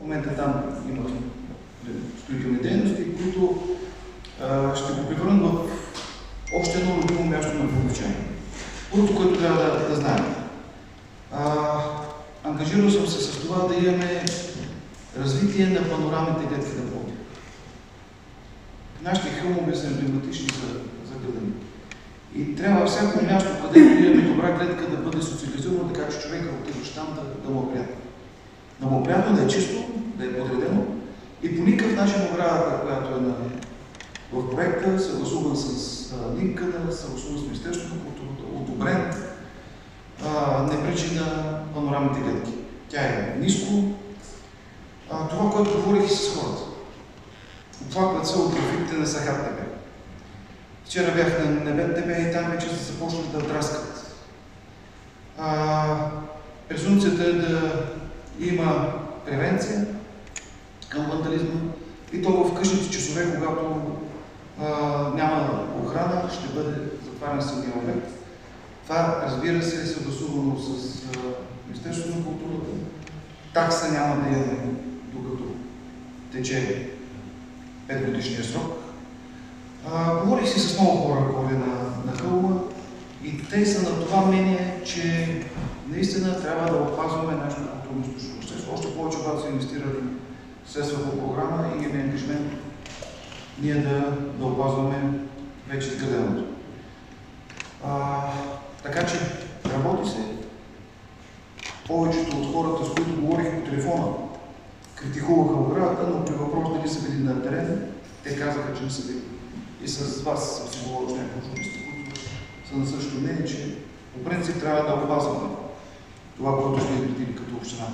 момента там има строителни дейности, които ще го превърнат в още едно любимо място на обучение. Първото, което трябва да знаем. Ангажирал съм се с това да имаме развитие на панорамните гледки на Пловдив. Нашите хълмове са емблематични за гледане. И трябва всяко място, където имаме добра гледка, да бъде социализирано, така че човека отиващ там да му е приятно. Да му е приятно, да е чисто, да е подредено. И по никакъв начин оградата, която е в проекта, съгласуван с НИК-къда, съгласуван с Министерството на културата, одобрен, не пречи на панорамните гледки. Тя е ниско. Това, което говорих и с хората. Оплакват се от графиките на Сахат ТБ. Вчера бях на Небен ТБ и там вече са започнали да драскат. Презумпцията е да има превенция към вандализма и то в къщните часове, когато няма охрана, ще бъде затварен самия обект. Това, разбира се, е съгласувано с Министерството на културата. Такса няма да имаме, докато тече 5-годишния срок. Говорих си с много хора на хълма и те са на това мнение, че наистина трябва да опазваме нашето културно-историческо наследство. Още повече, когато се инвестирали средства по програма и имаме ангажимент ние да опазваме вече изграденото. Така че работи се. Повечето от хората, с които говорих по телефона, критикуваха оградата, но при въпрос дали са били на терен, те казаха, че не са били. И с вас съм си говорил с някакви журналисти, които са на същото мнение, че по принцип трябва да опазваме това, което сме изградили като община.